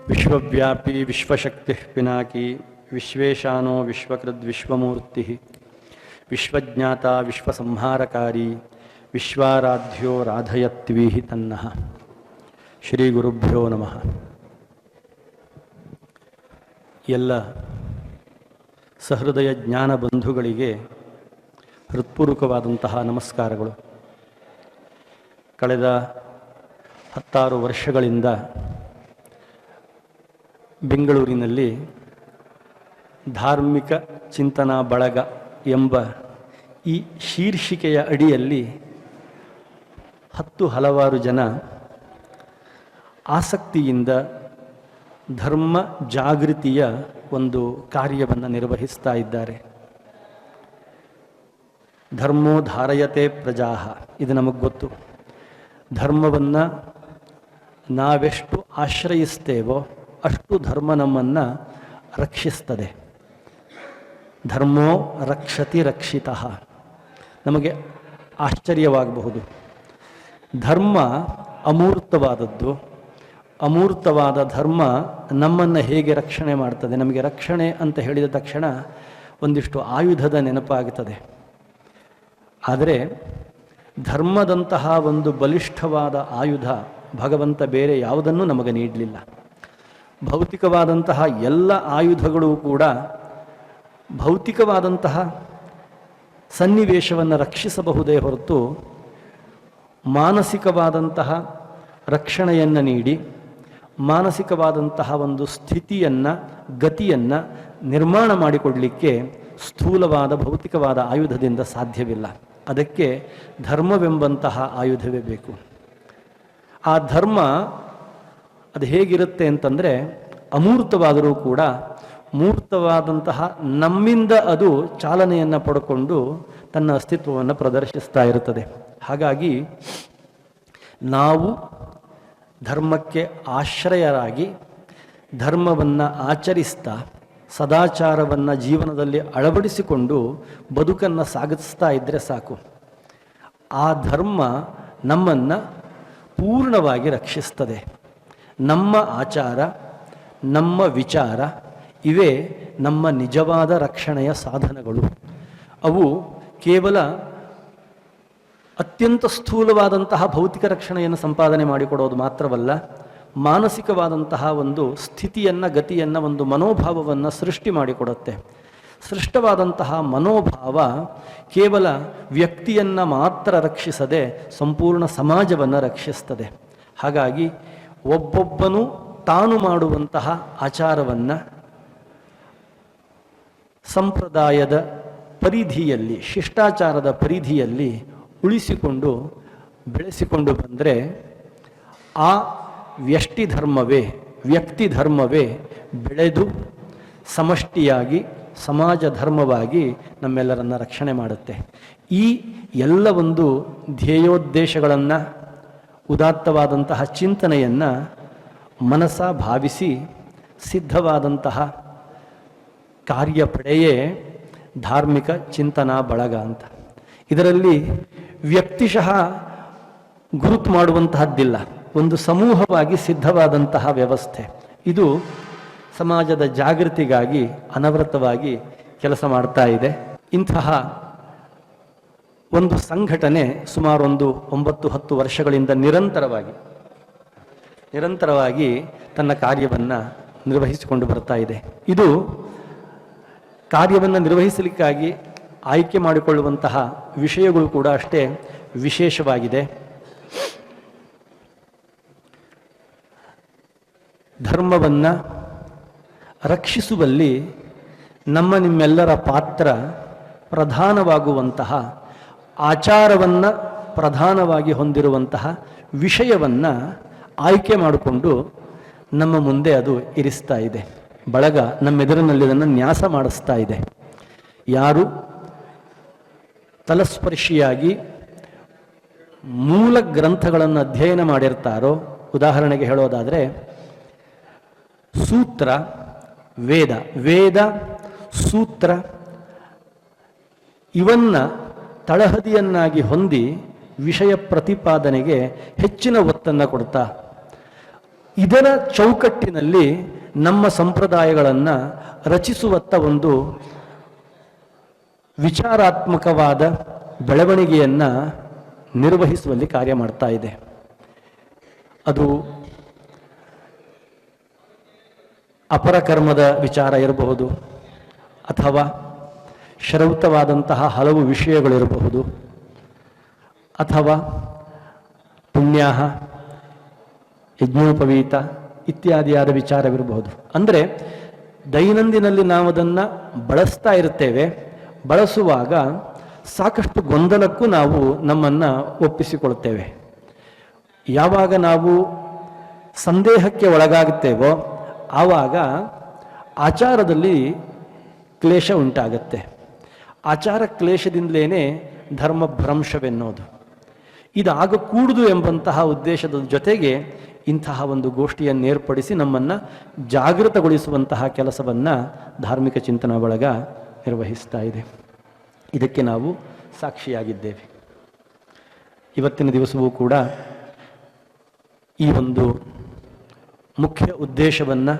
ವಿಶ್ವವ್ಯಾಪಿ ವಿಶ್ವಶಕ್ತಿ ಪಿನಾಕಿ ವಿಶ್ವೇಶಾನೋ ವಿಶ್ವಕೃದ್ ವಿಶ್ವಮೂರ್ತಿ ವಿಶ್ವಜ್ಞಾತ ವಿಶ್ವಸಂಹಾರಕಾರಿ ವಿಶ್ವಾರಾಧ್ಯ ರಾಧಯತ್ವೀಹಿ ತನ್ನಃ. ಶ್ರೀ ಗುರುಭ್ಯೋ ನಮಃ. ಎಲ್ಲ ಸಹೃದಯ ಜ್ಞಾನ ಬಂಧುಗಳಿಗೆ ಹೃತ್ಪೂರ್ವಕವಾದಂತಹ ನಮಸ್ಕಾರಗಳು. ಕಳೆದ 16 ವರ್ಷಗಳಿಂದ ಬೆಂಗಳೂರಿನಲ್ಲಿ ಧಾರ್ಮಿಕ ಚಿಂತನಾ ಬಳಗ ಎಂಬ ಈ ಶೀರ್ಷಿಕೆಯ ಅಡಿಯಲ್ಲಿ ಹಲವಾರು ಜನ ಆಸಕ್ತಿಯಿಂದ ಧರ್ಮ ಜಾಗೃತಿಯ ಒಂದು ಕಾರ್ಯವನ್ನು ನಿರ್ವಹಿಸ್ತಾ ಇದ್ದಾರೆ. ಧರ್ಮೋ ಧಾರಯತೆ ಪ್ರಜಾಹ, ಇದು ನಮಗೆ ಗೊತ್ತು. ಧರ್ಮವನ್ನು ನಾವೆಷ್ಟು ಆಶ್ರಯಿಸ್ತೇವೋ ಅಷ್ಟು ಧರ್ಮ ನಮ್ಮನ್ನು ರಕ್ಷಿಸ್ತದೆ. ಧರ್ಮೋ ರಕ್ಷತಿ ರಕ್ಷಿತಃ. ನಮಗೆ ಆಶ್ಚರ್ಯವಾಗಬಹುದು. ಧರ್ಮ ಅಮೂರ್ತವಾದದ್ದು. ಅಮೂರ್ತವಾದ ಧರ್ಮ ನಮ್ಮನ್ನು ಹೇಗೆ ರಕ್ಷಣೆ ಮಾಡ್ತದೆ? ನಮಗೆ ರಕ್ಷಣೆ ಅಂತ ಹೇಳಿದ ತಕ್ಷಣ ಒಂದಿಷ್ಟು ಆಯುಧದ ನೆನಪಾಗುತ್ತದೆ. ಆದರೆ ಧರ್ಮದಂತಹ ಒಂದು ಬಲಿಷ್ಠವಾದ ಆಯುಧ ಭಗವಂತ ಬೇರೆ ಯಾವುದನ್ನು ನಮಗೆ ನೀಡಲಿಲ್ಲ. ಭೌತಿಕವಾದಂತಹ ಎಲ್ಲ ಆಯುಧಗಳು ಕೂಡ ಭೌತಿಕವಾದಂತಹ ಸನ್ನಿವೇಶವನ್ನು ರಕ್ಷಿಸಬಹುದೇ ಹೊರತು ಮಾನಸಿಕವಾದಂತಹ ರಕ್ಷಣೆಯನ್ನು ನೀಡಿ ಮಾನಸಿಕವಾದಂತಹ ಒಂದು ಸ್ಥಿತಿಯನ್ನು ಗತಿಯನ್ನು ನಿರ್ಮಾಣ ಮಾಡಿಕೊಡಲಿಕ್ಕೆ ಸ್ಥೂಲವಾದ ಭೌತಿಕವಾದ ಆಯುಧದಿಂದ ಸಾಧ್ಯವಿಲ್ಲ. ಅದಕ್ಕೆ ಧರ್ಮವೆಂಬಂತಹ ಆಯುಧವೇ ಬೇಕು. ಆ ಧರ್ಮ ಅದು ಹೇಗಿರುತ್ತೆ ಅಂತಂದರೆ ಅಮೂರ್ತವಾದರೂ ಕೂಡ ಮೂರ್ತವಾದಂತಹ ನಮ್ಮಿಂದ ಅದು ಚಾಲನೆಯನ್ನು ಪಡ್ಕೊಂಡು ತನ್ನ ಅಸ್ತಿತ್ವವನ್ನು ಪ್ರದರ್ಶಿಸ್ತಾ ಇರುತ್ತದೆ. ಹಾಗಾಗಿ ನಾವು ಧರ್ಮಕ್ಕೆ ಆಶ್ರಯರಾಗಿ ಧರ್ಮವನ್ನು ಆಚರಿಸ್ತಾ ಸದಾಚಾರವನ್ನು ಜೀವನದಲ್ಲಿ ಅಳವಡಿಸಿಕೊಂಡು ಬದುಕನ್ನು ಸಾಗಿಸ್ತಾ ಇದ್ದರೆ ಸಾಕು. ಆ ಧರ್ಮ ನಮ್ಮನ್ನು ಪೂರ್ಣವಾಗಿ ರಕ್ಷಿಸ್ತದೆ. ನಮ್ಮ ಆಚಾರ, ನಮ್ಮ ವಿಚಾರ ಇವೇ ನಮ್ಮ ನಿಜವಾದ ರಕ್ಷಣೆಯ ಸಾಧನಗಳು. ಅವು ಕೇವಲ ಅತ್ಯಂತ ಸ್ಥೂಲವಾದಂತಹ ಭೌತಿಕ ರಕ್ಷಣೆಯನ್ನು ಸಂಪಾದನೆ ಮಾಡಿಕೊಡೋದು ಮಾತ್ರವಲ್ಲ, ಮಾನಸಿಕವಾದಂತಹ ಒಂದು ಸ್ಥಿತಿಯನ್ನು, ಗತಿಯನ್ನು, ಒಂದು ಮನೋಭಾವವನ್ನು ಸೃಷ್ಟಿ ಮಾಡಿಕೊಡುತ್ತೆ. ಸೃಷ್ಟವಾದಂತಹ ಮನೋಭಾವ ಕೇವಲ ವ್ಯಕ್ತಿಯನ್ನು ಮಾತ್ರ ರಕ್ಷಿಸದೆ ಸಂಪೂರ್ಣ ಸಮಾಜವನ್ನು ರಕ್ಷಿಸ್ತದೆ. ಹಾಗಾಗಿ ಒಬ್ಬೊಬ್ಬನು ತಾನು ಮಾಡುವಂತಹ ಆಚಾರವನ್ನು ಸಂಪ್ರದಾಯದ ಪರಿಧಿಯಲ್ಲಿ, ಶಿಷ್ಟಾಚಾರದ ಪರಿಧಿಯಲ್ಲಿ ಉಳಿಸಿಕೊಂಡು ಬೆಳೆಸಿಕೊಂಡು ಬಂದರೆ ಆ ವ್ಯಷ್ಟಿ ಧರ್ಮವೇ, ವ್ಯಕ್ತಿ ಧರ್ಮವೇ ಬೆಳೆದು ಸಮಷ್ಟಿಯಾಗಿ ಸಮಾಜ ಧರ್ಮವಾಗಿ ನಮ್ಮೆಲ್ಲರನ್ನು ರಕ್ಷಣೆ ಮಾಡುತ್ತೆ. ಈ ಎಲ್ಲ ಒಂದು ಧ್ಯೇಯೋದ್ದೇಶಗಳನ್ನು, ಉದಾತ್ತವಾದಂತಹ ಚಿಂತನೆಯನ್ನು ಮನಸ ಭಾವಿಸಿ ಸಿದ್ಧವಾದಂತಹ ಕಾರ್ಯಪಡೆಯೇ ಧಾರ್ಮಿಕ ಚಿಂತನಾ ಬಳಗ ಅಂತ. ಇದರಲ್ಲಿ ವ್ಯಕ್ತಿಶಃ ಗುರುತು ಮಾಡುವಂತಹದ್ದಿಲ್ಲ, ಒಂದು ಸಮೂಹವಾಗಿ ಸಿದ್ಧವಾದಂತಹ ವ್ಯವಸ್ಥೆ. ಇದು ಸಮಾಜದ ಜಾಗೃತಿಗಾಗಿ ಅನವರತವಾಗಿ ಕೆಲಸ ಮಾಡ್ತಾ ಇದೆ. ಇಂತಹ ಒಂದು ಸಂಘಟನೆ ಸುಮಾರು ಒಂದು 9-10 ವರ್ಷಗಳಿಂದ ನಿರಂತರವಾಗಿ ತನ್ನ ಕಾರ್ಯವನ್ನು ನಿರ್ವಹಿಸಿಕೊಂಡು ಬರ್ತಾ ಇದೆ. ಇದು ಕಾರ್ಯವನ್ನು ನಿರ್ವಹಿಸಲಿಕ್ಕಾಗಿ ಆಯ್ಕೆ ಮಾಡಿಕೊಳ್ಳುವಂತಹ ವಿಷಯಗಳು ಕೂಡ ಅಷ್ಟೇ ವಿಶೇಷವಾಗಿದೆ. ಧರ್ಮವನ್ನು ರಕ್ಷಿಸುವಲ್ಲಿ ನಿಮ್ಮೆಲ್ಲರ ಪಾತ್ರ ಪ್ರಧಾನವಾಗುವಂತಹ, ಆಚಾರವನ್ನು ಪ್ರಧಾನವಾಗಿ ಹೊಂದಿರುವಂತಹ ವಿಷಯವನ್ನು ಆಯ್ಕೆ ಮಾಡಿಕೊಂಡು ನಮ್ಮ ಮುಂದೆ ಅದು ಇರಿಸ್ತಾ ಇದೆ. ಬಳಗ ನಮ್ಮೆದುರಿನಲ್ಲಿ ಇದನ್ನು ನ್ಯಾಸ ಮಾಡಿಸ್ತಾ ಇದೆ. ಯಾರು ತಲಸ್ಪರ್ಶಿಯಾಗಿ ಮೂಲ ಗ್ರಂಥಗಳನ್ನು ಅಧ್ಯಯನ ಮಾಡಿರ್ತಾರೋ, ಉದಾಹರಣೆಗೆ ಹೇಳೋದಾದರೆ ಸೂತ್ರ, ವೇದ, ಸೂತ್ರ ಇವನ್ನ ತಳಹದಿಯನ್ನಾಗಿ ಹೊಂದಿ ವಿಷಯ ಪ್ರತಿಪಾದನೆಗೆ ಹೆಚ್ಚಿನ ಒತ್ತನ್ನು ಕೊಡ್ತಾ ಇದರ ಚೌಕಟ್ಟಿನಲ್ಲಿ ನಮ್ಮ ಸಂಪ್ರದಾಯಗಳನ್ನು ರಚಿಸುವತ್ತ ಒಂದು ವಿಚಾರಾತ್ಮಕವಾದ ಬೆಳವಣಿಗೆಯನ್ನು ನಿರ್ವಹಿಸುವಲ್ಲಿ ಕಾರ್ಯ ಮಾಡ್ತಾ ಇದೆ. ಅದು ಅಪರಕರ್ಮದ ವಿಚಾರ ಇರಬಹುದು, ಅಥವಾ ಶ್ರೌತವಾದಂತಹ ಹಲವು ವಿಷಯಗಳಿರಬಹುದು, ಅಥವಾ ಪುಣ್ಯಾಹ, ಯಜ್ಞೋಪವೀತ ಇತ್ಯಾದಿಯಾದ ವಿಚಾರವಿರಬಹುದು. ಅಂದರೆ ದೈನಂದಿನಲ್ಲಿ ನಾವು ಅದನ್ನು ಬಳಸ್ತಾ ಇರ್ತೇವೆ. ಬಳಸುವಾಗ ಸಾಕಷ್ಟು ಗೊಂದಲಕ್ಕೂ ನಾವು ನಮ್ಮನ್ನು ಒಪ್ಪಿಸಿಕೊಳ್ತೇವೆ. ಯಾವಾಗ ನಾವು ಸಂದೇಹಕ್ಕೆ ಒಳಗಾಗುತ್ತೇವೋ ಆವಾಗ ಆಚಾರದಲ್ಲಿ ಕ್ಲೇಶ ಉಂಟಾಗತ್ತೆ. ಆಚಾರ ಕ್ಲೇಶದಿಂದಲೇ ಧರ್ಮಭ್ರಂಶವೆನ್ನೋದು. ಇದಾಗಕೂಡುದು ಎಂಬಂತಹ ಉದ್ದೇಶದ ಜೊತೆಗೆ ಇಂತಹ ಒಂದು ಗೋಷ್ಠಿಯನ್ನು ಏರ್ಪಡಿಸಿ ನಮ್ಮನ್ನು ಜಾಗೃತಗೊಳಿಸುವಂತಹ ಕೆಲಸವನ್ನು ಧಾರ್ಮಿಕ ಚಿಂತನಾ ಬಳಗ ನಿರ್ವಹಿಸ್ತಾ ಇದೆ. ಇದಕ್ಕೆ ನಾವು ಸಾಕ್ಷಿಯಾಗಿದ್ದೇವೆ. ಇವತ್ತಿನ ದಿವಸವೂ ಕೂಡ ಈ ಒಂದು ಮುಖ್ಯ ಉದ್ದೇಶವನ್ನು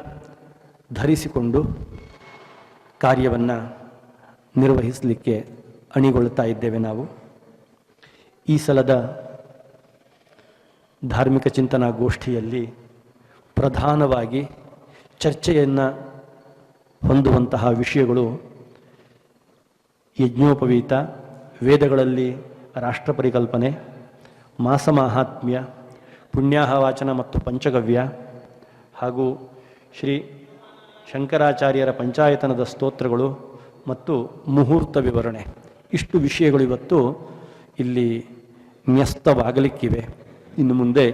ಧರಿಸಿಕೊಂಡು ಕಾರ್ಯವನ್ನು ನಿರ್ವಹಿಸಲಿಕ್ಕೆ ಅಣಿಗೊಳ್ತಾ ಇದ್ದೇವೆ. ನಾವು ಈ ಸಲದ ಧಾರ್ಮಿಕ ಚಿಂತನಾ ಗೋಷ್ಠಿಯಲ್ಲಿ ಪ್ರಧಾನವಾಗಿ ಚರ್ಚೆಯನ್ನು ಹೊಂದುವಂತಹ ವಿಷಯಗಳು ಯಜ್ಞೋಪವೀತ, ವೇದಗಳಲ್ಲಿ ರಾಷ್ಟ್ರ ಪರಿಕಲ್ಪನೆ, ಮಾಸ ಮಾಹಾತ್ಮ್ಯ, ಪುಣ್ಯಾಹವಾಚನ ಮತ್ತು ಪಂಚಗವ್ಯ, ಹಾಗೂ ಶ್ರೀ ಶಂಕರಾಚಾರ್ಯರ ಪಂಚಾಯತನದ ಸ್ತೋತ್ರಗಳು ಮತ್ತು ಮುಹೂರ್ತ ವಿವರಣೆ. ಇಷ್ಟು ವಿಷಯಗಳು ಇವತ್ತು ಇಲ್ಲಿ ನ್ಯಸ್ತವಾಗಲಿಕ್ಕಿವೆ. ಇನ್ನು ಮುಂದೆ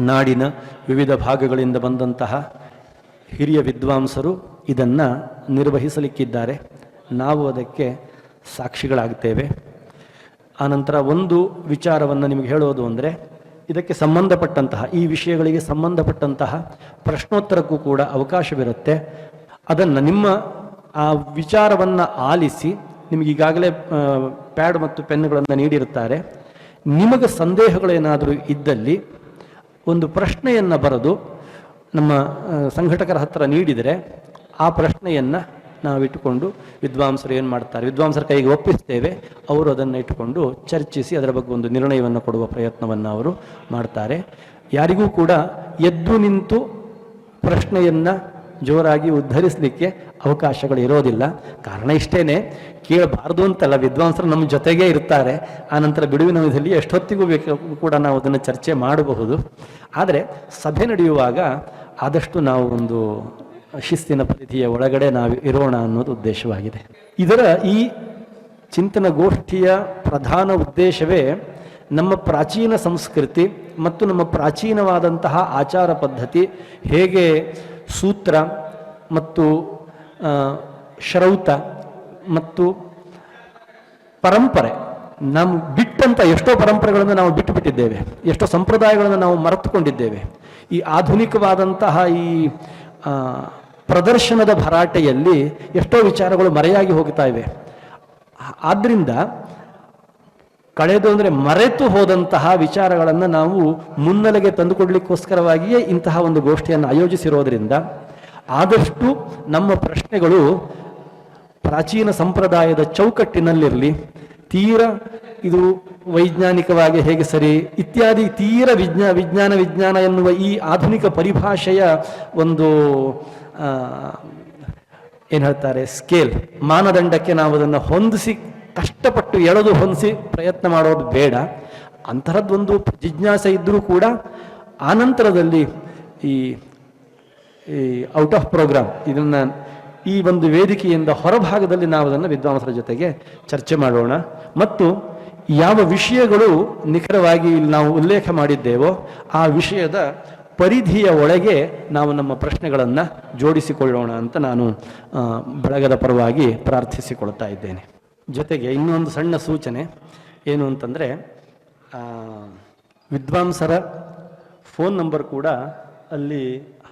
ನಾಡಿನ ವಿವಿಧ ಭಾಗಗಳಿಂದ ಬಂದಂತಹ ಹಿರಿಯ ವಿದ್ವಾಂಸರು ಇದನ್ನು ನಿರ್ವಹಿಸಲಿಕ್ಕಿದ್ದಾರೆ. ನಾವು ಅದಕ್ಕೆ ಸಾಕ್ಷಿಗಳಾಗ್ತೇವೆ. ಆನಂತರ ಒಂದು ವಿಚಾರವನ್ನು ನಿಮಗೆ ಹೇಳೋದು ಅಂದರೆ, ಇದಕ್ಕೆ ಸಂಬಂಧಪಟ್ಟಂತಹ, ಈ ವಿಷಯಗಳಿಗೆ ಸಂಬಂಧಪಟ್ಟಂತಹ ಪ್ರಶ್ನೋತ್ತರಕ್ಕೂ ಕೂಡ ಅವಕಾಶವಿರುತ್ತೆ. ಅದನ್ನು ನಿಮ್ಮ ಆ ವಿಚಾರವನ್ನು ಆಲಿಸಿ, ನಿಮಗೀಗಾಗಲೇ ಪ್ಯಾಡ್ ಮತ್ತು ಪೆನ್ನುಗಳನ್ನು ನೀಡಿರುತ್ತಾರೆ. ನಿಮಗೆ ಸಂದೇಹಗಳೇನಾದರೂ ಇದ್ದಲ್ಲಿ ಒಂದು ಪ್ರಶ್ನೆಯನ್ನು ಬರೆದು ನಮ್ಮ ಸಂಘಟಕರ ಹತ್ತಿರ ನೀಡಿದರೆ ಆ ಪ್ರಶ್ನೆಯನ್ನು ನಾವಿಟ್ಟುಕೊಂಡು ವಿದ್ವಾಂಸರು ಏನು ಮಾಡ್ತಾರೆ, ವಿದ್ವಾಂಸರ ಕೈಗೆ ಒಪ್ಪಿಸ್ತೇವೆ. ಅವರು ಅದನ್ನು ಇಟ್ಟುಕೊಂಡು ಚರ್ಚಿಸಿ ಅದರ ಬಗ್ಗೆ ಒಂದು ನಿರ್ಣಯವನ್ನು ಕೊಡುವ ಪ್ರಯತ್ನವನ್ನು ಅವರು ಮಾಡ್ತಾರೆ. ಯಾರಿಗೂ ಕೂಡ ಎದ್ದು ನಿಂತು ಪ್ರಶ್ನೆಯನ್ನು ಜೋರಾಗಿ ಉದ್ಧರಿಸಲಿಕ್ಕೆ ಅವಕಾಶಗಳು ಇರೋದಿಲ್ಲ. ಕಾರಣ ಇಷ್ಟೇನೆ, ಕೇಳಬಾರ್ದು ಅಂತಲ್ಲ, ವಿದ್ವಾಂಸರು ನಮ್ಮ ಜೊತೆಗೇ ಇರ್ತಾರೆ. ಆನಂತರ ಬಿಡುವಿನ ಅವಧಿಯಲ್ಲಿ ಎಷ್ಟೊತ್ತಿಗೂ ಬೇಕು ಕೂಡ ನಾವು ಅದನ್ನು ಚರ್ಚೆ ಮಾಡಬಹುದು. ಆದರೆ ಸಭೆ ನಡೆಯುವಾಗ ಆದಷ್ಟು ನಾವು ಒಂದು ಶಿಸ್ತಿನ ಪರಿಧಿಯ ಒಳಗಡೆ ನಾವು ಇರೋಣ ಅನ್ನೋದು ಉದ್ದೇಶವಾಗಿದೆ. ಇದರ ಈ ಚಿಂತನ ಗೋಷ್ಠಿಯ ಪ್ರಧಾನ ಉದ್ದೇಶವೇ ನಮ್ಮ ಪ್ರಾಚೀನ ಸಂಸ್ಕೃತಿ ಮತ್ತು ನಮ್ಮ ಪ್ರಾಚೀನವಾದಂತಹ ಆಚಾರ ಪದ್ಧತಿ ಹೇಗೆ ಸೂತ್ರ ಮತ್ತು ಶ್ರೌತ ಮತ್ತು ಪರಂಪರೆ ನಾವು ಬಿಟ್ಟಂಥ ಎಷ್ಟೋ ಪರಂಪರೆಗಳನ್ನು ನಾವು ಬಿಟ್ಟುಬಿಟ್ಟಿದ್ದೇವೆ, ಎಷ್ಟೋ ಸಂಪ್ರದಾಯಗಳನ್ನು ನಾವು ಮರೆತುಕೊಂಡಿದ್ದೇವೆ. ಈ ಆಧುನಿಕವಾದಂತಹ ಈ ಪ್ರದರ್ಶನದ ಭರಾಟೆಯಲ್ಲಿ ಎಷ್ಟೋ ವಿಚಾರಗಳು ಮರೆಯಾಗಿ ಹೋಗ್ತಾ ಇವೆ. ಆದ್ದರಿಂದ ಕಳೆದು ಅಂದರೆ ಮರೆತು ಹೋದಂತಹ ವಿಚಾರಗಳನ್ನು ನಾವು ಮುನ್ನೆಲೆಗೆ ತಂದುಕೊಡ್ಲಿಕ್ಕೋಸ್ಕರವಾಗಿಯೇ ಇಂತಹ ಒಂದು ಗೋಷ್ಠಿಯನ್ನು ಆಯೋಜಿಸಿರೋದ್ರಿಂದ ಆದಷ್ಟು ನಮ್ಮ ಪ್ರಶ್ನೆಗಳು ಪ್ರಾಚೀನ ಸಂಪ್ರದಾಯದ ಚೌಕಟ್ಟಿನಲ್ಲಿರಲಿ. ತೀರ ಇದು ವೈಜ್ಞಾನಿಕವಾಗಿ ಹೇಗೆ ಸರಿ ಇತ್ಯಾದಿ ತೀರ ವಿಜ್ಞಾನ ಎನ್ನುವ ಈ ಆಧುನಿಕ ಪರಿಭಾಷೆಯ ಒಂದು ಏನು ಹೇಳ್ತಾರೆ ಸ್ಕೇಲ್, ಮಾನದಂಡಕ್ಕೆ ನಾವು ಅದನ್ನು ಹೊಂದಿಸಿ ಕಷ್ಟಪಟ್ಟು ಎಳೆದು ಹೊಂದಿಸಿ ಪ್ರಯತ್ನ ಮಾಡೋದು ಬೇಡ. ಅಂತಹದ್ದೊಂದು ಜಿಜ್ಞಾಸೆ ಇದ್ದರೂ ಕೂಡ ಆನಂತರದಲ್ಲಿ ಈ ಔಟ್ ಆಫ್ ಪ್ರೋಗ್ರಾಮ್ ಇದನ್ನು ಈ ಒಂದು ವೇದಿಕೆಯಿಂದ ಹೊರಭಾಗದಲ್ಲಿ ನಾವು ಅದನ್ನು ವಿದ್ವಾಂಸರ ಜೊತೆಗೆ ಚರ್ಚೆ ಮಾಡೋಣ. ಮತ್ತು ಯಾವ ವಿಷಯಗಳು ನಿಖರವಾಗಿ ಇಲ್ಲಿ ನಾವು ಉಲ್ಲೇಖ ಮಾಡಿದ್ದೇವೋ ಆ ವಿಷಯದ ಪರಿಧಿಯ ಒಳಗೆ ನಾವು ನಮ್ಮ ಪ್ರಶ್ನೆಗಳನ್ನು ಜೋಡಿಸಿಕೊಳ್ಳೋಣ ಅಂತ ನಾನು ಬಳಗದ ಪರವಾಗಿ ಪ್ರಾರ್ಥಿಸಿಕೊಳ್ತಾ ಇದ್ದೇನೆ. ಜೊತೆಗೆ ಇನ್ನೊಂದು ಸಣ್ಣ ಸೂಚನೆ ಏನು ಅಂತಂದರೆ, ವಿದ್ವಾಂಸರ ಫೋನ್ ನಂಬರ್ ಕೂಡ ಅಲ್ಲಿ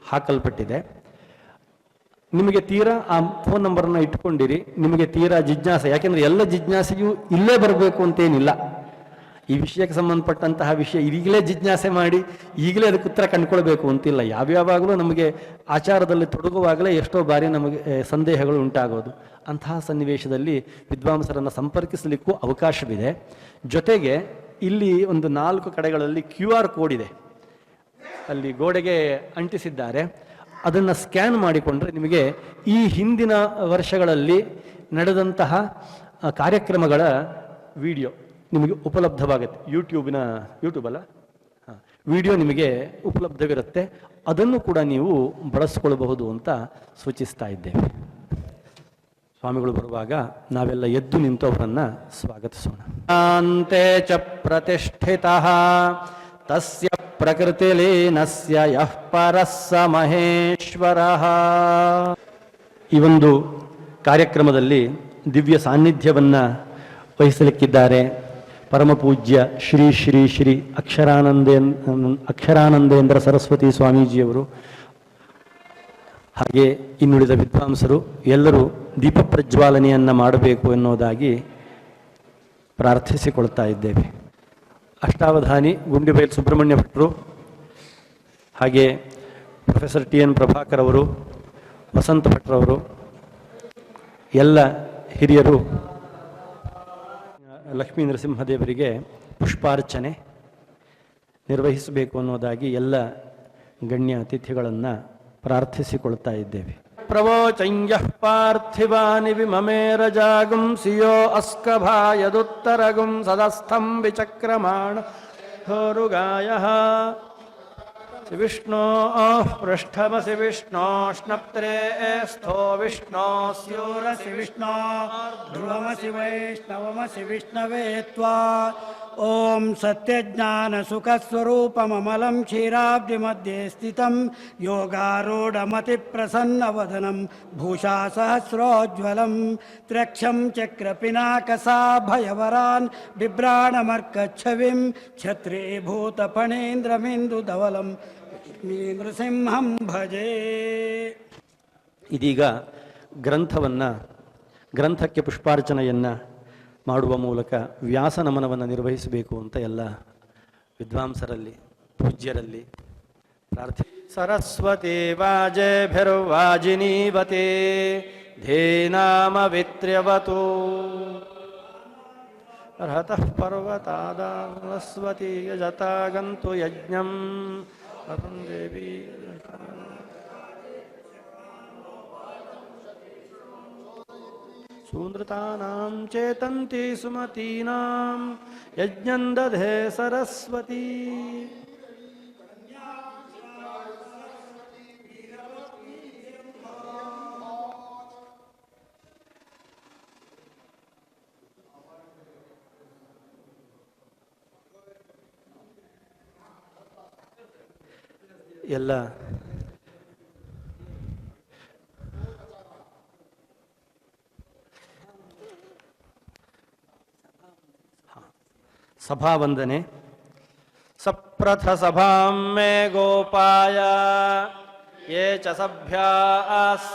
ಹಾಕಲ್ಪಟ್ಟಿದೆ. ನಿಮಗೆ ತೀರಾ ಆ ಫೋನ್ ನಂಬರನ್ನು ಇಟ್ಕೊಂಡಿರಿ. ನಿಮಗೆ ತೀರಾ ಜಿಜ್ಞಾಸೆ, ಯಾಕೆಂದರೆ ಎಲ್ಲ ಜಿಜ್ಞಾಸೆಯೂ ಇಲ್ಲೇ ಬರಬೇಕು ಅಂತೇನಿಲ್ಲ. ಈ ವಿಷಯಕ್ಕೆ ಸಂಬಂಧಪಟ್ಟಂತಹ ವಿಷಯ ಈಗಲೇ ಜಿಜ್ಞಾಸೆ ಮಾಡಿ ಈಗಲೇ ಅದಕ್ಕೆ ಉತ್ತರ ಕಂಡುಕೊಳ್ಬೇಕು ಅಂತಿಲ್ಲ. ಯಾವ್ಯಾವಾಗಲೂ ನಮಗೆ ಆಚಾರದಲ್ಲಿ ತೊಡಗುವಾಗಲೇ ಎಷ್ಟೋ ಬಾರಿ ನಮಗೆ ಸಂದೇಹಗಳು ಉಂಟಾಗೋದು. ಅಂತಹ ಸನ್ನಿವೇಶದಲ್ಲಿ ವಿದ್ವಾಂಸರನ್ನು ಸಂಪರ್ಕಿಸಲಿಕ್ಕೂ ಅವಕಾಶವಿದೆ. ಜೊತೆಗೆ ಇಲ್ಲಿ ಒಂದು 4 ಕಡೆಗಳಲ್ಲಿ QR ಕೋಡ್ ಇದೆ, ಅಲ್ಲಿ ಗೋಡೆಗೆ ಅಂಟಿಸಿದ್ದಾರೆ. ಅದನ್ನು ಸ್ಕ್ಯಾನ್ ಮಾಡಿಕೊಂಡ್ರೆ ನಿಮಗೆ ಈ ಹಿಂದಿನ ವರ್ಷಗಳಲ್ಲಿ ನಡೆದಂತಹ ಕಾರ್ಯಕ್ರಮಗಳ ವಿಡಿಯೋ ನಿಮಗೆ ಉಪಲಬ್ಧವಾಗುತ್ತೆ. ಯೂಟ್ಯೂಬ್ ಅಲ್ಲ, ವಿಡಿಯೋ ನಿಮಗೆ ಉಪಲಬ್ಧವಿರುತ್ತೆ. ಅದನ್ನು ಕೂಡ ನೀವು ಬಳಸ್ಕೊಳ್ಬಹುದು ಅಂತ ಸೂಚಿಸ್ತಾ ಇದ್ದೇವೆ. ಸ್ವಾಮಿಗಳು ಬರುವಾಗ ನಾವೆಲ್ಲ ಎದ್ದು ನಿಂತು ಅವರನ್ನು ಸ್ವಾಗತಿಸೋಣ. ಅಂತೆ ಚ ಪ್ರತಿಷ್ಠಿತಃ ತಸ್ಯ ಪ್ರಕೃತಿಲೀನಸ್ಯ ಯಃ ಪರಸ್ಸ ಮಹೇಶ್ವರಃ. ಈ ಒಂದು ಕಾರ್ಯಕ್ರಮದಲ್ಲಿ ದಿವ್ಯ ಸಾನ್ನಿಧ್ಯವನ್ನು ವಹಿಸಲಿಕ್ಕಿದ್ದಾರೆ ಪರಮಪೂಜ್ಯ ಶ್ರೀ ಶ್ರೀ ಶ್ರೀ ಅಕ್ಷರಾನಂದೇಂದ್ರ ಸರಸ್ವತಿ ಸ್ವಾಮೀಜಿಯವರು. ಹಾಗೆ ಇನ್ನುಳಿದ ವಿದ್ವಾಂಸರು ಎಲ್ಲರೂ ದೀಪ ಪ್ರಜ್ವಾಲನೆಯನ್ನು ಮಾಡಬೇಕು ಎನ್ನುವುದಾಗಿ ಪ್ರಾರ್ಥಿಸಿಕೊಳ್ತಾ ಇದ್ದೇವೆ. ಅಷ್ಟಾವಧಾನಿ ಗುಂಡಿಬೈಲ್ ಸುಬ್ರಹ್ಮಣ್ಯ ಭಟ್ರು, ಹಾಗೆ ಪ್ರೊಫೆಸರ್ TN ಪ್ರಭಾಕರ್ ಅವರು, ವಸಂತ ಭಟ್ರವರು, ಎಲ್ಲ ಹಿರಿಯರು ಲಕ್ಷ್ಮೀ ನರಸಿಂಹದೇವರಿಗೆ ಪುಷ್ಪಾರ್ಚನೆ ನಿರ್ವಹಿಸಬೇಕು ಅನ್ನೋದಾಗಿ ಎಲ್ಲ ಗಣ್ಯ ಅತಿಥಿಗಳನ್ನು ಪ್ರಾರ್ಥಿಸಿಕೊಳ್ತಾ ಇದ್ದೇವೆ. ಪ್ರವೋಚಂಯಃ ಪಾರ್ಥಿವಾನಿ ವಿಮಮೇರಜಾಗುಂ ಸಿಯೋ ಅಸ್ಕಭಾಯದುತ್ತರಗುಂ ಸದಸ್ಥಂ ವಿಚಕ್ರಮಾಣ ಹೋರುಗಾಯಃ ವಿಷ್ಣೋ ಪೃಷ್ಠಮಸಿ ವಿಷ್ಣೋಷ್ಣಪ್ತ್ರೇ ಸ್ಥೋ ವಿಷ್ಣೋ ಸ್ಯೂರಸಿ ವಿಷ್ಣೋ ಧ್ರುವಮಸಿ ವೈಷ್ಣವಮಸಿ ವಿಷ್ಣವೇ ತ್ವಾ. ಓಂ ಸತ್ಯಜ್ಞಾನಸುಖಸ್ವರೂಪಮಮಲಂ ಕ್ಷೀರಾಬ್ಧಿ ಮಧ್ಯೆ ಸ್ಥಿತಂ ಯೋಗಾರೂಢಮತಿಪ್ರಸನ್ನವದನಂ ಭೂಷಾ ಸಹಸ್ರೋಜ್ವಲಂ ತ್ರಕ್ಷಂ ಚಕ್ರಪಿನಾಕಸಾಭಯವರಾನ್ ಬಿಭ್ರಾಣಮರ್ಕಚ್ಛವಿಂ ಛತ್ರೀಭೂತಫಣೀಂದ್ರಮಿಂದುಧವಲಂ ನೃಸಿಂಹಂ ಭಜೆ. ಇದೀಗ ಗ್ರಂಥಕ್ಕೆ ಪುಷ್ಪಾರ್ಚನೆಯನ್ನು ಮಾಡುವ ಮೂಲಕ ವ್ಯಾಸ ನಮನವನ್ನು ನಿರ್ವಹಿಸಬೇಕು ಅಂತ ಎಲ್ಲ ವಿದ್ವಾಂಸರಲ್ಲಿ ಪೂಜ್ಯರಲ್ಲಿ ಪ್ರಾರ್ಥನೆ. ಸರಸ್ವತಿ ವಾಜೇಭಿರ್ವಾಜಿನೀವತೆ ಧೇನಾಮ ವಿತ್ರ್ಯವತು ಅರ್ಹತಃ ಪರ್ವತಾದಾಸ್ವತಿ ಯಜತಾಗಂತು ಯಜ್ಞಂ ಅಹಂ ದೇವಿ ಸೂನೃತಾನಾಂ ಚೇತಂತಿ ಸುಮತೀನಾಂ ಯಜ್ಞಂ ದಧೇ ಸರಸ್ವತಿ. ಎಲ್ಲ ಸಭಾವಂದನೆ. ಸಪ್ರಥ ಸಭಾಂ ಮೇ ಗೋಪಾಯ ಯೇ ಚ ಸಭ್ಯಾ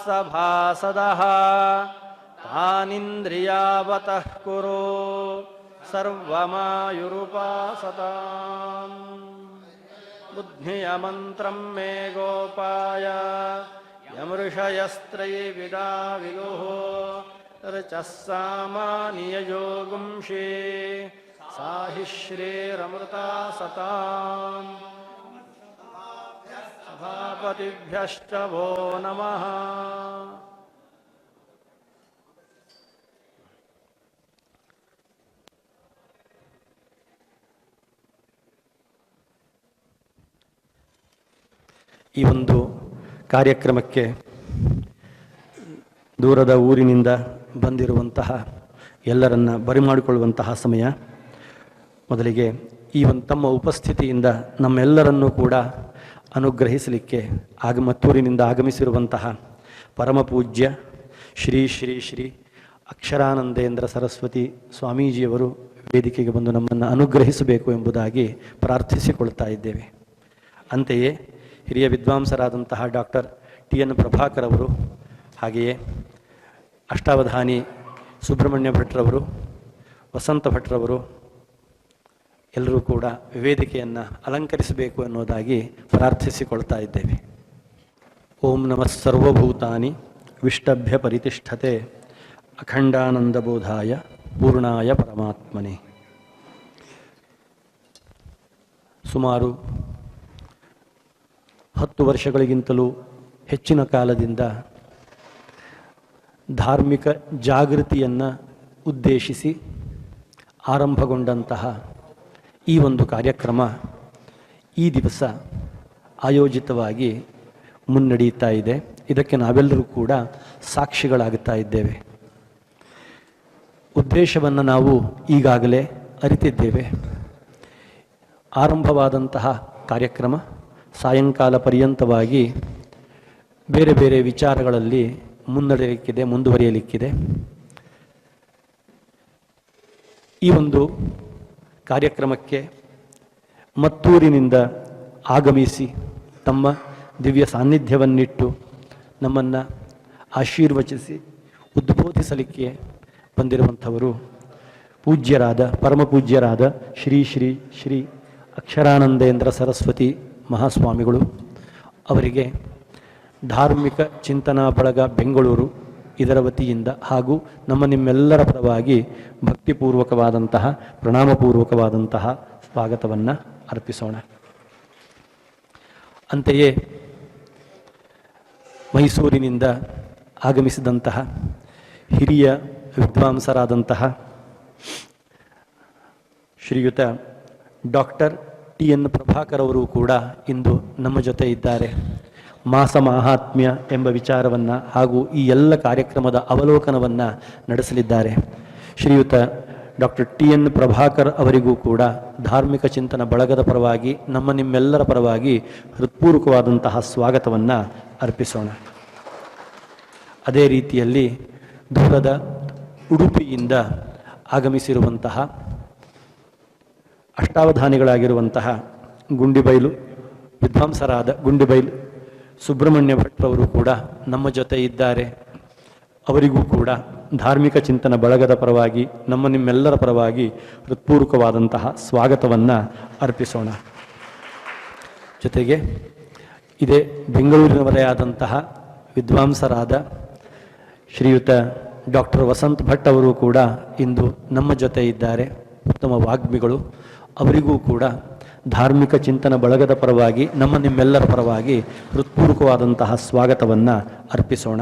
ಸಭಾಸದಃ ತಾನಿಂದ್ರಿಯಾವತಃ ಕುರು ಸರ್ವಮಾಯುರುಪಾಸತಾಂ. ಬುದ್ಧಿಯ ಮಂತ್ರಂ ಮೇ ಗೋಪಾಯ ಯಮೃಷಯಸ್ತ್ರೈವಿದಾ ವಿದುಃ ರ್ಚಃ ಸಾಮಾನಿಯಯೋಗುಂಷಿ ಸಾಹಿ ಶ್ರೀರಮೃತಾ ಸತಾಂ. ಸಭಾಪತಿಭ್ಯಶ್ಚ ವೋ ನಮಃ. ಈ ಒಂದು ಕಾರ್ಯಕ್ರಮಕ್ಕೆ ದೂರದ ಊರಿನಿಂದ ಬಂದಿರುವಂತಹ ಎಲ್ಲರನ್ನ ಬರಿಮಾಡಿಕೊಳ್ಳುವಂತಹ ಸಮಯ. ಮೊದಲಿಗೆ ಈ ಒಂದು ತಮ್ಮ ಉಪಸ್ಥಿತಿಯಿಂದ ನಮ್ಮೆಲ್ಲರನ್ನೂ ಕೂಡ ಅನುಗ್ರಹಿಸಲಿಕ್ಕೆ ಮತ್ತೂರಿನಿಂದ ಆಗಮಿಸಿರುವಂತಹ ಪರಮಪೂಜ್ಯ ಶ್ರೀ ಶ್ರೀ ಶ್ರೀ ಅಕ್ಷರಾನಂದೇಂದ್ರ ಸರಸ್ವತಿ ಸ್ವಾಮೀಜಿಯವರು ವೇದಿಕೆಗೆ ಬಂದು ನಮ್ಮನ್ನು ಅನುಗ್ರಹಿಸಬೇಕು ಎಂಬುದಾಗಿ ಪ್ರಾರ್ಥಿಸಿಕೊಳ್ತಾ ಇದ್ದೇವೆ. ಅಂತೆಯೇ ಹಿರಿಯ ವಿದ್ವಾಂಸರಾದಂತಹ ಡಾಕ್ಟರ್ TN ಪ್ರಭಾಕರ್ ಅವರು, ಹಾಗೆಯೇ ಅಷ್ಟಾವಧಾನಿ ಸುಬ್ರಹ್ಮಣ್ಯ ಭಟ್ರವರು, ವಸಂತ ಭಟ್ರವರು, ಎಲ್ಲರೂ ಕೂಡ ವೇದಿಕೆಯನ್ನು ಅಲಂಕರಿಸಬೇಕು ಅನ್ನೋದಾಗಿ ಪ್ರಾರ್ಥಿಸಿಕೊಳ್ತಾ ಇದ್ದೇವೆ. ಓಂ ನಮಃ ಸರ್ವಭೂತಾನಿ ವಿಷ್ಟಭ್ಯ ಪರಿತಿಷ್ಠತೆ ಅಖಂಡಾನಂದಬೋಧಾಯ ಪೂರ್ಣಾಯ ಪರಮಾತ್ಮನೆ. ಸುಮಾರು 10 ವರ್ಷಗಳಿಗಿಂತಲೂ ಹೆಚ್ಚಿನ ಕಾಲದಿಂದ ಧಾರ್ಮಿಕ ಜಾಗೃತಿಯನ್ನು ಉದ್ದೇಶಿಸಿ ಆರಂಭಗೊಂಡಂತಹ ಈ ಒಂದು ಕಾರ್ಯಕ್ರಮ ಈ ದಿವಸ ಆಯೋಜಿತವಾಗಿ ಮುನ್ನಡೆಯುತ್ತಾ ಇದೆ. ಇದಕ್ಕೆ ನಾವೆಲ್ಲರೂ ಕೂಡ ಸಾಕ್ಷಿಗಳಾಗುತ್ತಾ ಇದ್ದೇವೆ. ಉದ್ದೇಶವನ್ನು ನಾವು ಈಗಾಗಲೇ ಅರಿತಿದ್ದೇವೆ. ಆರಂಭವಾದಂತಹ ಕಾರ್ಯಕ್ರಮ ಸಾಯಂಕಾಲ ಪರ್ಯಂತವಾಗಿ ಬೇರೆ ಬೇರೆ ವಿಚಾರಗಳಲ್ಲಿ ಮುಂದುವರಿಯಲಿಕ್ಕಿದೆ. ಈ ಒಂದು ಕಾರ್ಯಕ್ರಮಕ್ಕೆ ಮತ್ತೂರಿನಿಂದ ಆಗಮಿಸಿ ತಮ್ಮ ದಿವ್ಯ ಸಾನ್ನಿಧ್ಯವನ್ನಿಟ್ಟು ನಮ್ಮನ್ನು ಆಶೀರ್ವಚಿಸಿ ಉದ್ಬೋಧಿಸಲಿಕ್ಕೆ ಬಂದಿರುವಂಥವರು ಪೂಜ್ಯರಾದ ಪರಮಪೂಜ್ಯರಾದ ಶ್ರೀ ಶ್ರೀ ಶ್ರೀ ಅಕ್ಷರಾನಂದೇಂದ್ರ ಸರಸ್ವತಿ ಮಹಾಸ್ವಾಮಿಗಳು ಅವರಿಗೆ ಧಾರ್ಮಿಕ ಚಿಂತನಾ ಬಳಗ ಬೆಂಗಳೂರು ಇದರ ವತಿಯಿಂದ ಹಾಗೂ ನಿಮ್ಮೆಲ್ಲರ ಪರವಾಗಿ ಭಕ್ತಿಪೂರ್ವಕವಾದಂತಹ ಪ್ರಣಾಮಪೂರ್ವಕವಾದಂತಹ ಸ್ವಾಗತವನ್ನು ಅರ್ಪಿಸೋಣ. ಅಂತೆಯೇ ಮೈಸೂರಿನಿಂದ ಆಗಮಿಸಿದಂತಹ ಹಿರಿಯ ವಿದ್ವಾಂಸರಾದಂತಹ ಶ್ರೀಯುತ ಡಾಕ್ಟರ್ ಟಿ.ಎನ್. ಪ್ರಭಾಕರ್ ಅವರು ಕೂಡ ಇಂದು ನಮ್ಮ ಜೊತೆ ಇದ್ದಾರೆ. ಮಾಸ ಮಾಹಾತ್ಮ್ಯ ಎಂಬ ವಿಚಾರವನ್ನು ಹಾಗೂ ಈ ಎಲ್ಲ ಕಾರ್ಯಕ್ರಮದ ಅವಲೋಕನವನ್ನು ನಡೆಸಲಿದ್ದಾರೆ. ಶ್ರೀಯುತ ಡಾಕ್ಟರ್ ಟಿ.ಎನ್. ಪ್ರಭಾಕರ್ ಅವರಿಗೂ ಕೂಡ ಧಾರ್ಮಿಕ ಚಿಂತನ ಬಳಗದ ಪರವಾಗಿ ನಿಮ್ಮೆಲ್ಲರ ಪರವಾಗಿ ಹೃತ್ಪೂರ್ವಕವಾದಂತಹ ಸ್ವಾಗತವನ್ನು ಅರ್ಪಿಸೋಣ. ಅದೇ ರೀತಿಯಲ್ಲಿ ದೂರದ ಉಡುಪಿಯಿಂದ ಆಗಮಿಸಿರುವಂತಹ ಅಷ್ಟಾವಧಾನಿಗಳಾಗಿರುವಂತಹ ಗುಂಡಿಬೈಲು ವಿದ್ವಾಂಸರಾದ ಗುಂಡಿಬೈಲು ಸುಬ್ರಹ್ಮಣ್ಯ ಭಟ್ರವರು ಕೂಡ ನಮ್ಮ ಜೊತೆ ಇದ್ದಾರೆ. ಅವರಿಗೂ ಕೂಡ ಧಾರ್ಮಿಕ ಚಿಂತನ ಬಳಗದ ಪರವಾಗಿ ನಿಮ್ಮೆಲ್ಲರ ಪರವಾಗಿ ಹೃತ್ಪೂರ್ವಕವಾದಂತಹ ಸ್ವಾಗತವನ್ನು ಅರ್ಪಿಸೋಣ. ಜೊತೆಗೆ ಇದೇ ಬೆಂಗಳೂರಿನವರೇ ಆದಂತಹ ವಿದ್ವಾಂಸರಾದ ಶ್ರೀಯುತ ಡಾಕ್ಟರ್ ವಸಂತ್ ಭಟ್ ಅವರು ಕೂಡ ಇಂದು ನಮ್ಮ ಜೊತೆ ಇದ್ದಾರೆ. ಉತ್ತಮ ವಾಗ್ಮಿಗಳು. ಅವರಿಗೂ ಕೂಡ ಧಾರ್ಮಿಕ ಚಿಂತನ ಬಳಗದ ಪರವಾಗಿ ನಿಮ್ಮೆಲ್ಲರ ಪರವಾಗಿ ಹೃತ್ಪೂರ್ವಕವಾದಂತಹ ಸ್ವಾಗತವನ್ನು ಅರ್ಪಿಸೋಣ.